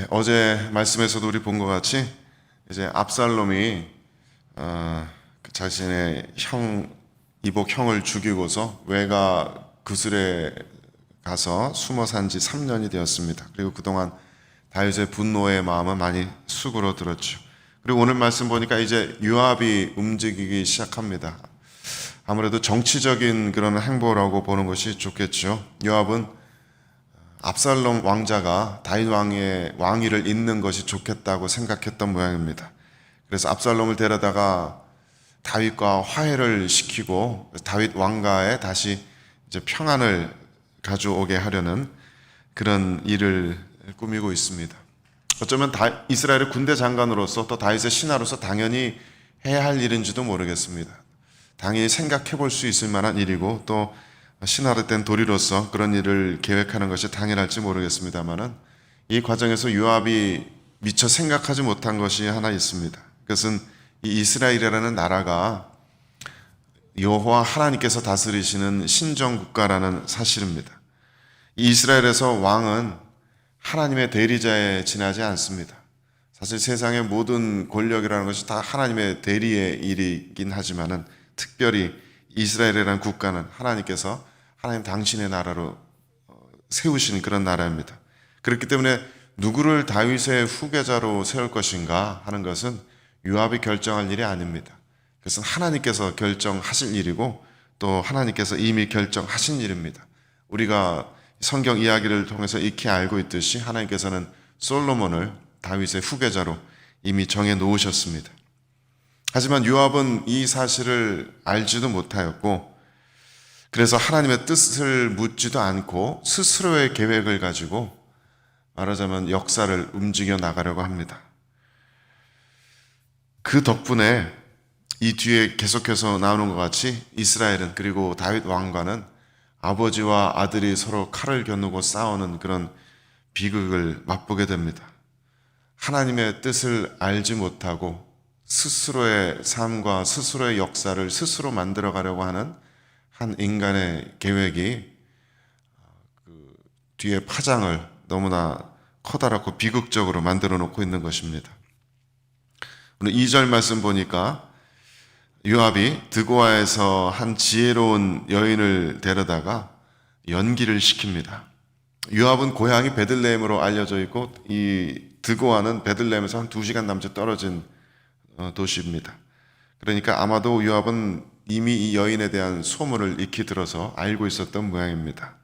어제 말씀에서도 우리 본 것 같이 이제 압살롬이 자신의 이복 형을 죽이고서 외가 구슬에 가서 숨어 산 지 3년이 되었습니다. 그리고 그동안 다윗의 분노의 마음은 많이 수그러들었죠. 그리고 오늘 말씀 보니까 이제 요압이 움직이기 시작합니다. 아무래도 정치적인 그런 행보라고 보는 것이 좋겠죠. 요압은 압살롬 왕자가 다윗 왕의 왕위를 잇는 것이 좋겠다고 생각했던 모양입니다. 그래서 압살롬을 데려다가 다윗과 화해를 시키고 다윗 왕가에 다시 이제 평안을 가져오게 하려는 그런 일을 꾸미고 있습니다. 어쩌면 이스라엘의 군대 장관으로서 또 다윗의 신하로서 당연히 해야 할 일인지도 모르겠습니다. 당연히 생각해 볼 수 있을 만한 일이고 또 신하로 된 도리로서 그런 일을 계획하는 것이 당연할지 모르겠습니다만은 이 과정에서 요압이 미처 생각하지 못한 것이 하나 있습니다. 그것은 이 이스라엘이라는 나라가 여호와 하나님께서 다스리시는 신정 국가라는 사실입니다. 이 이스라엘에서 왕은 하나님의 대리자에 지나지 않습니다. 사실 세상의 모든 권력이라는 것이 다 하나님의 대리의 일이긴 하지만은 특별히 이스라엘이라는 국가는 하나님 당신의 나라로 세우신 그런 나라입니다. 그렇기 때문에 누구를 다윗의 후계자로 세울 것인가 하는 것은 요압이 결정할 일이 아닙니다. 그것은 하나님께서 결정하실 일이고 또 하나님께서 이미 결정하신 일입니다. 우리가 성경 이야기를 통해서 익히 알고 있듯이 하나님께서는 솔로몬을 다윗의 후계자로 이미 정해 놓으셨습니다. 하지만 요압은 이 사실을 알지도 못하였고 그래서 하나님의 뜻을 묻지도 않고 스스로의 계획을 가지고 말하자면 역사를 움직여 나가려고 합니다. 그 덕분에 이 뒤에 계속해서 나오는 것 같이 이스라엘은 그리고 다윗 왕과는 아버지와 아들이 서로 칼을 겨누고 싸우는 그런 비극을 맛보게 됩니다. 하나님의 뜻을 알지 못하고 스스로의 삶과 스스로의 역사를 스스로 만들어 가려고 하는 한 인간의 계획이 그 뒤에 파장을 너무나 커다랗고 비극적으로 만들어 놓고 있는 것입니다. 오늘 2절 말씀 보니까 요압이 드고아에서 한 지혜로운 여인을 데려다가 연기를 시킵니다. 요압은 고향이 베들레헴으로 알려져 있고 이 드고아는 베들레헴에서 한 2시간 남짓 떨어진 도시입니다. 그러니까 아마도 요압은 이미 이 여인에 대한 소문을 익히 들어서 알고 있었던 모양입니다.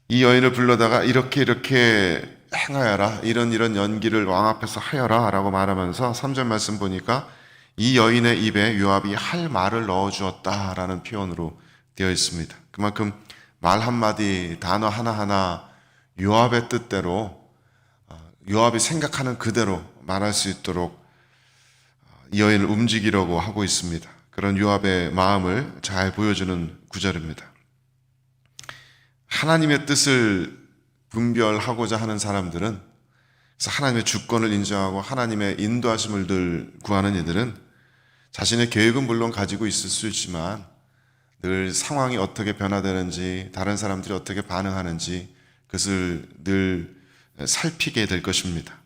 이 여인을 불러다가 이렇게 행하여라, 이런 연기를 왕 앞에서 하여라 라고 말하면서 3절 말씀 보니까 이 여인의 입에 요압이 할 말을 넣어주었다라는 표현으로 되어 있습니다. 그만큼 말 한마디, 단어 하나하나 요압의 뜻대로 요압이 생각하는 그대로 말할 수 있도록 이 여인을 움직이려고 하고 있습니다. 그런 요압의 마음을 잘 보여주는 구절입니다. 하나님의 뜻을 분별하고자 하는 사람들은, 그래서 하나님의 주권을 인정하고 하나님의 인도하심을 늘 구하는 이들은 자신의 계획은 물론 가지고 있을 수 있지만 늘 상황이 어떻게 변화되는지, 다른 사람들이 어떻게 반응하는지 그것을 늘 살피게 될 것입니다.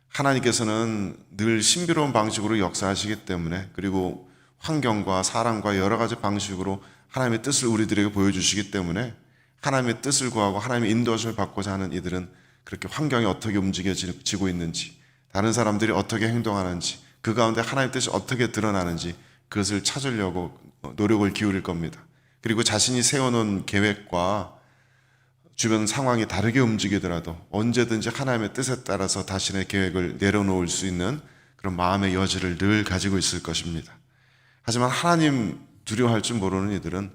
하나님께서는 늘 신비로운 방식으로 역사하시기 때문에, 그리고 환경과 사람과 여러 가지 방식으로 하나님의 뜻을 우리들에게 보여주시기 때문에 하나님의 뜻을 구하고 하나님의 인도하심을 받고자 하는 이들은 그렇게 환경이 어떻게 움직여지고 있는지, 다른 사람들이 어떻게 행동하는지, 그 가운데 하나님의 뜻이 어떻게 드러나는지 그것을 찾으려고 노력을 기울일 겁니다. 그리고 자신이 세워놓은 계획과 주변 상황이 다르게 움직이더라도 언제든지 하나님의 뜻에 따라서 자신의 계획을 내려놓을 수 있는 그런 마음의 여지를 늘 가지고 있을 것입니다. 하지만 하나님 두려워할 줄 모르는 이들은,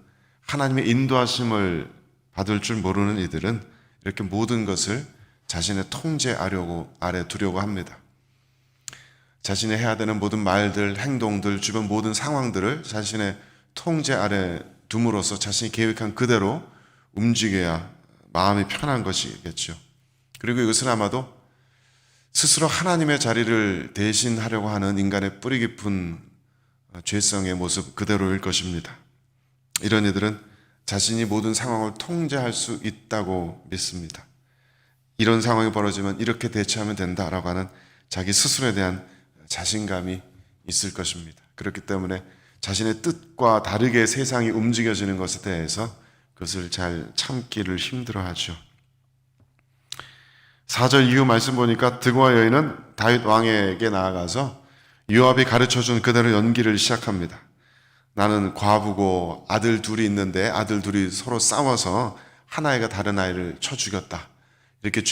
하나님의 인도하심을 받을 줄 모르는 이들은 이렇게 모든 것을 자신의 통제 아래 두려고 합니다. 자신이 해야 되는 모든 말들, 행동들, 주변 모든 상황들을 자신의 통제 아래 둠으로써 자신이 계획한 그대로 움직여야 마음이 편한 것이겠죠. 그리고 이것은 아마도 스스로 하나님의 자리를 대신하려고 하는 인간의 뿌리 깊은 죄성의 모습 그대로일 것입니다. 이런 이들은 자신이 모든 상황을 통제할 수 있다고 믿습니다. 이런 상황이 벌어지면 이렇게 대처하면 된다라고 하는 자기 스스로에 대한 자신감이 있을 것입니다. 그렇기 때문에 자신의 뜻과 다르게 세상이 움직여지는 것에 대해서 그것을 잘 참기를 힘들어하죠. 4절 이후 말씀 보니까 드고와 여인은 다윗 왕에게 나아가서 요압이 가르쳐준 그대로 연기를 시작합니다. 나는 과부고 아들 둘이 있는데 아들 둘이 서로 싸워서 한 아이가 다른 아이를 쳐 죽였다. 이렇게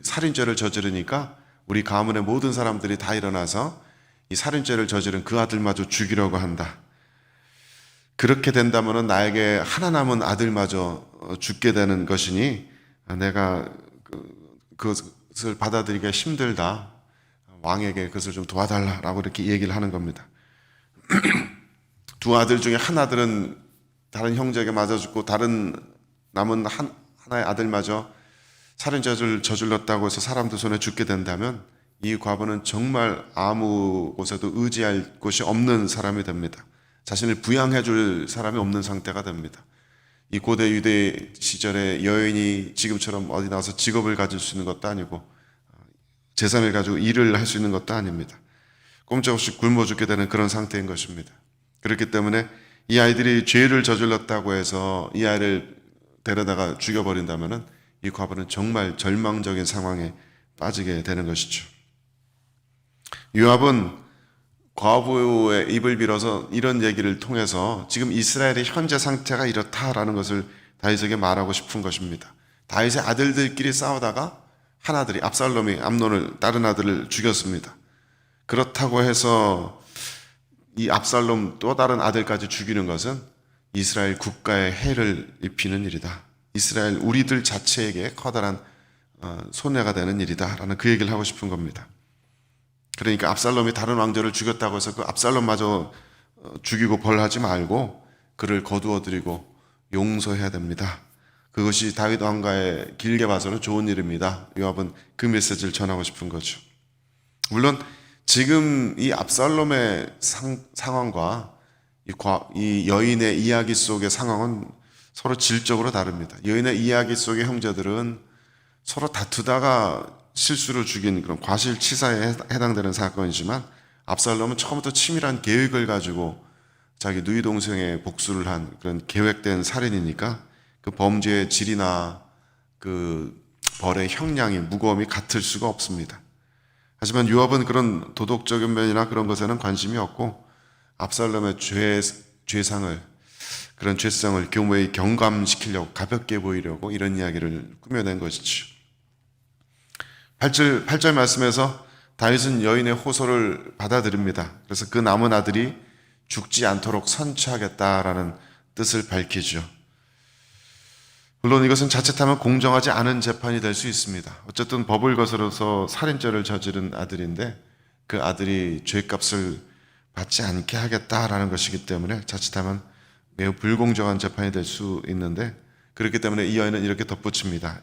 살인죄를 저지르니까 우리 가문의 모든 사람들이 다 일어나서 이 살인죄를 저지른 그 아들마저 죽이려고 한다. 그렇게 된다면 나에게 하나 남은 아들마저 죽게 되는 것이니 내가 그것을 받아들이기가 힘들다. 왕에게 그것을 좀 도와달라라고 이렇게 얘기를 하는 겁니다. 두 아들 중에 한 아들은 다른 형제에게 맞아 죽고 다른 남은 하나의 아들마저 살인죄를 저질렀다고 해서 사람들 손에 죽게 된다면 이 과부는 정말 아무 곳에도 의지할 곳이 없는 사람이 됩니다. 자신을 부양해 줄 사람이 없는 상태가 됩니다. 이 고대 유대 시절에 여인이 지금처럼 어디 나가서 직업을 가질 수 있는 것도 아니고 재산을 가지고 일을 할 수 있는 것도 아닙니다. 꼼짝없이 굶어 죽게 되는 그런 상태인 것입니다. 그렇기 때문에 이 아이들이 죄를 저질렀다고 해서 이 아이를 데려다가 죽여버린다면 이 과부는 정말 절망적인 상황에 빠지게 되는 것이죠. 요압은 과부의 입을 빌어서 이런 얘기를 통해서 지금 이스라엘의 현재 상태가 이렇다라는 것을 다윗에게 말하고 싶은 것입니다. 다윗의 아들들끼리 싸우다가 한 아들이 압살롬이 암논을 다른 아들을 죽였습니다. 그렇다고 해서 이 압살롬 또 다른 아들까지 죽이는 것은 이스라엘 국가에 해를 입히는 일이다. 이스라엘 우리들 자체에게 커다란 손해가 되는 일이다라는 그 얘기를 하고 싶은 겁니다. 그러니까 압살롬이 다른 왕조를 죽였다고 해서 그 압살롬마저 죽이고 벌하지 말고 그를 거두어들이고 용서해야 됩니다. 그것이 다윗 왕가에 길게 봐서는 좋은 일입니다. 요압은 그 메시지를 전하고 싶은 거죠. 물론 지금 이 압살롬의 상황과 이 여인의 이야기 속의 상황은 서로 질적으로 다릅니다. 여인의 이야기 속의 형제들은 서로 다투다가 실수로 죽인 그런 과실치사에 해당되는 사건이지만 압살롬은 처음부터 치밀한 계획을 가지고 자기 누이 동생의 복수를 한 그런 계획된 살인이니까 그 범죄의 질이나 그 벌의 형량이 무거움이 같을 수가 없습니다. 하지만 요압은 그런 도덕적인 면이나 그런 것에는 관심이 없고 압살롬의 죄상을 그런 죄성을 교모에 경감시키려고 가볍게 보이려고 이런 이야기를 꾸며낸 것이죠. 8절 말씀에서 다윗은 여인의 호소를 받아들입니다. 그래서 그 남은 아들이 죽지 않도록 선처하겠다라는 뜻을 밝히죠. 물론 이것은 자칫하면 공정하지 않은 재판이 될 수 있습니다. 어쨌든 법을 거스러서 살인죄를 저지른 아들인데 그 아들이 죄값을 받지 않게 하겠다라는 것이기 때문에 자칫하면 매우 불공정한 재판이 될 수 있는데 그렇기 때문에 이 여인은 이렇게 덧붙입니다.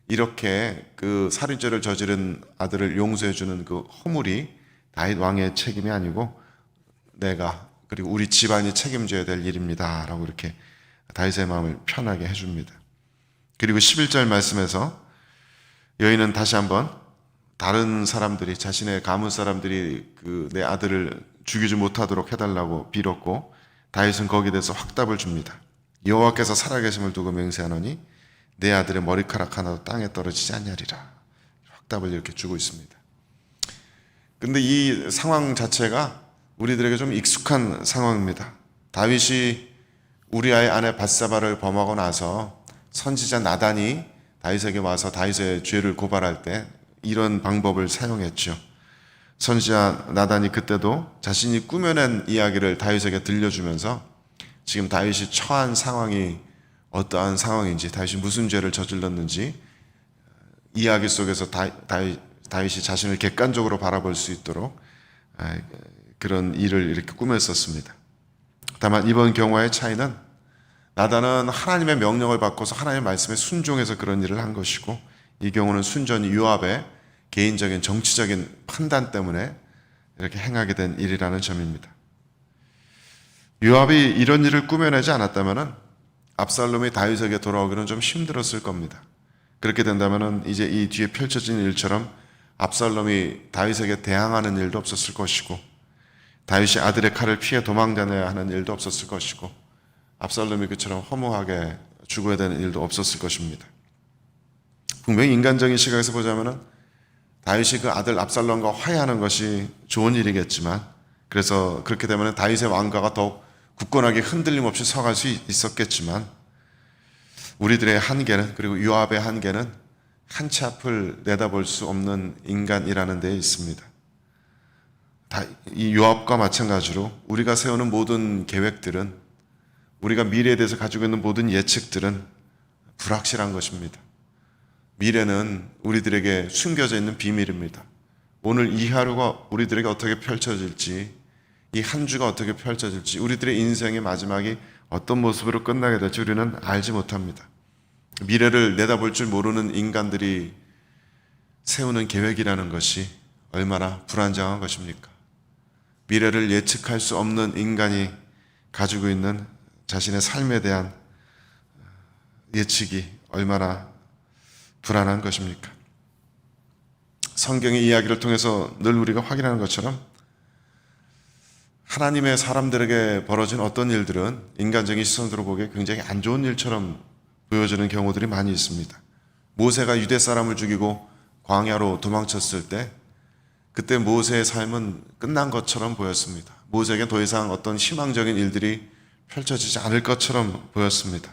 이렇게 그 살인죄를 저지른 아들을 용서해주는 그 허물이 다윗 왕의 책임이 아니고 내가 그리고 우리 집안이 책임져야 될 일입니다. 라고 이렇게 다윗의 마음을 편하게 해줍니다. 그리고 11절 말씀에서 여인은 다시 한번 다른 사람들이 자신의 가문 사람들이 그 내 아들을 죽이지 못하도록 해달라고 빌었고 다윗은 거기에 대해서 확답을 줍니다. 여호와께서 살아계심을 두고 맹세하노니 내 아들의 머리카락 하나도 땅에 떨어지지 아니하리라. 확답을 이렇게 주고 있습니다. 근데 이 상황 자체가 우리들에게 좀 익숙한 상황입니다. 다윗이 우리아의 아내 밧세바를 범하고 나서 선지자 나단이 다윗에게 와서 다윗의 죄를 고발할 때 이런 방법을 사용했죠. 선지자 나단이 그때도 자신이 꾸며낸 이야기를 다윗에게 들려주면서 지금 다윗이 처한 상황이 어떠한 상황인지, 다윗이 무슨 죄를 저질렀는지 이야기 속에서 다윗이 자신을 객관적으로 바라볼 수 있도록 그런 일을 이렇게 꾸몄었습니다. 다만 이번 경우의 차이는 나단은 하나님의 명령을 받고서 하나님의 말씀에 순종해서 그런 일을 한 것이고 이 경우는 순전히 요압의 개인적인 정치적인 판단 때문에 이렇게 행하게 된 일이라는 점입니다. 요압이 이런 일을 꾸며내지 않았다면 압살롬이 다윗에게 돌아오기는 좀 힘들었을 겁니다. 그렇게 된다면 이제 이 뒤에 펼쳐진 일처럼 압살롬이 다윗에게 대항하는 일도 없었을 것이고, 다윗이 아들의 칼을 피해 도망다녀야 하는 일도 없었을 것이고, 압살롬이 그처럼 허무하게 죽어야 되는 일도 없었을 것입니다. 분명히 인간적인 시각에서 보자면 다윗이 그 아들 압살롬과 화해하는 것이 좋은 일이겠지만, 그래서 그렇게 되면 다윗의 왕가가 더욱 굳건하게 흔들림 없이 서갈 수 있었겠지만, 우리들의 한계는, 그리고 요압의 한계는 한 치 앞을 내다볼 수 없는 인간이라는 데에 있습니다. 이 요압과 마찬가지로 우리가 세우는 모든 계획들은, 우리가 미래에 대해서 가지고 있는 모든 예측들은 불확실한 것입니다. 미래는 우리들에게 숨겨져 있는 비밀입니다. 오늘 이 하루가 우리들에게 어떻게 펼쳐질지, 이 한 주가 어떻게 펼쳐질지, 우리들의 인생의 마지막이 어떤 모습으로 끝나게 될지 우리는 알지 못합니다. 미래를 내다볼 줄 모르는 인간들이 세우는 계획이라는 것이 얼마나 불안정한 것입니까? 미래를 예측할 수 없는 인간이 가지고 있는 자신의 삶에 대한 예측이 얼마나 불안한 것입니까? 성경의 이야기를 통해서 늘 우리가 확인하는 것처럼 하나님의 사람들에게 벌어진 어떤 일들은 인간적인 시선으로 보기에 굉장히 안 좋은 일처럼 보여지는 경우들이 많이 있습니다. 모세가 유대 사람을 죽이고 광야로 도망쳤을 때, 그때 모세의 삶은 끝난 것처럼 보였습니다. 모세에게 더 이상 어떤 희망적인 일들이 펼쳐지지 않을 것처럼 보였습니다.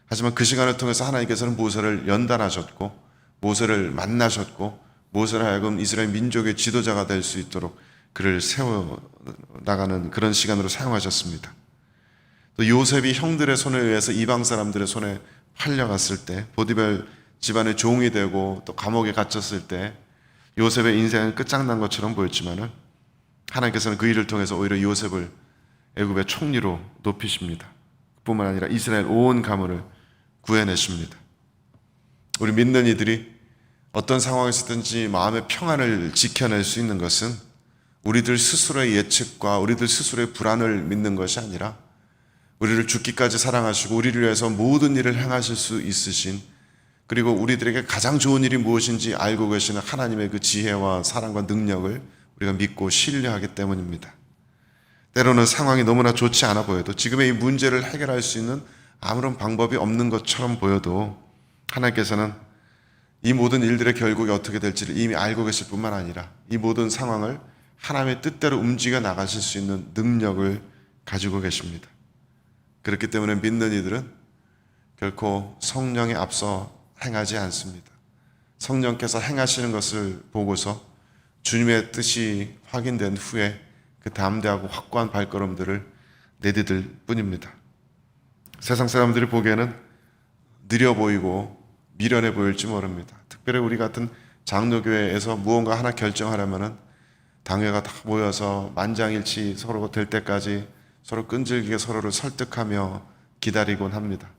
하지만 그 시간을 통해서 하나님께서는 모세를 연단하셨고, 모세를 만나셨고, 모세를 하여금 이스라엘 민족의 지도자가 될 수 있도록 그를 세워나가는 그런 시간으로 사용하셨습니다. 또 요셉이 형들의 손에 의해서 이방 사람들의 손에 팔려갔을 때, 보디벨 집안의 종이 되고 또 감옥에 갇혔을 때 요셉의 인생은 끝장난 것처럼 보였지만은, 하나님께서는 그 일을 통해서 오히려 요셉을 애굽의 총리로 높이십니다. 뿐만 아니라 이스라엘 온 가문을 구해내십니다. 우리 믿는 이들이 어떤 상황에서든지 마음의 평안을 지켜낼 수 있는 것은 우리들 스스로의 예측과 우리들 스스로의 불안을 믿는 것이 아니라, 우리를 죽기까지 사랑하시고 우리를 위해서 모든 일을 행하실 수 있으신, 그리고 우리들에게 가장 좋은 일이 무엇인지 알고 계시는 하나님의 그 지혜와 사랑과 능력을 우리가 믿고 신뢰하기 때문입니다. 때로는 상황이 너무나 좋지 않아 보여도, 지금의 이 문제를 해결할 수 있는 아무런 방법이 없는 것처럼 보여도, 하나님께서는 이 모든 일들의 결국이 어떻게 될지를 이미 알고 계실 뿐만 아니라 이 모든 상황을 하나님의 뜻대로 움직여 나가실 수 있는 능력을 가지고 계십니다. 그렇기 때문에 믿는 이들은 결코 성령에 앞서 행하지 않습니다. 성령께서 행하시는 것을 보고서 주님의 뜻이 확인된 후에 그 담대하고 확고한 발걸음들을 내디딜 뿐입니다. 세상 사람들이 보기에는 느려 보이고 미련해 보일지 모릅니다. 특별히 우리 같은 장로교회에서 무언가 하나 결정하려면은 당회가 다 모여서 만장일치 서로 될 때까지 서로 끈질기게 서로를 설득하며 기다리곤 합니다.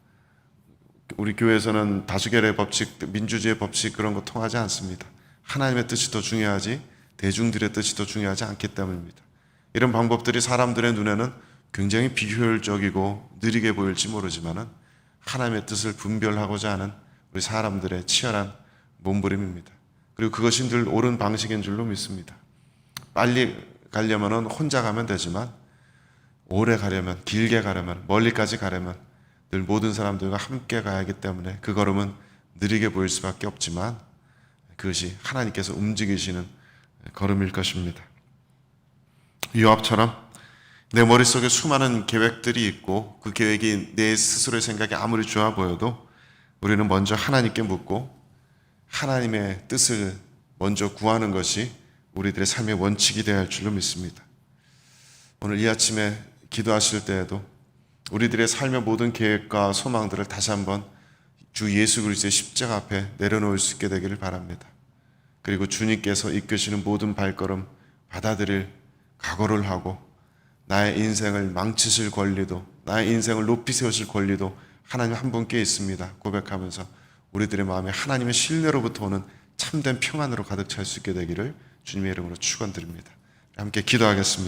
우리 교회에서는 다수결의 법칙, 민주주의 법칙 그런 거 통하지 않습니다. 하나님의 뜻이 더 중요하지 대중들의 뜻이 더 중요하지 않기 때문입니다. 이런 방법들이 사람들의 눈에는 굉장히 비효율적이고 느리게 보일지 모르지만은 하나님의 뜻을 분별하고자 하는 우리 사람들의 치열한 몸부림입니다. 그리고 그것이 늘 옳은 방식인 줄로 믿습니다. 빨리 가려면 혼자 가면 되지만, 오래 가려면, 길게 가려면, 멀리까지 가려면 늘 모든 사람들과 함께 가야 하기 때문에 그 걸음은 느리게 보일 수밖에 없지만, 그것이 하나님께서 움직이시는 걸음일 것입니다. 요압처럼 내 머릿속에 수많은 계획들이 있고 그 계획이 내 스스로의 생각이 아무리 좋아 보여도 우리는 먼저 하나님께 묻고 하나님의 뜻을 먼저 구하는 것이 우리들의 삶의 원칙이 되어야 할 줄로 믿습니다. 오늘 이 아침에 기도하실 때에도 우리들의 삶의 모든 계획과 소망들을 다시 한번 주 예수 그리스도의 십자가 앞에 내려놓을 수 있게 되기를 바랍니다. 그리고 주님께서 이끄시는 모든 발걸음 받아들일 각오를 하고, 나의 인생을 망치실 권리도, 나의 인생을 높이 세우실 권리도 하나님 한 분께 있습니다 고백하면서 우리들의 마음에 하나님의 신뢰로부터 오는 참된 평안으로 가득 찰 수 있게 되기를 주님의 이름으로 축원드립니다. 함께 기도하겠습니다.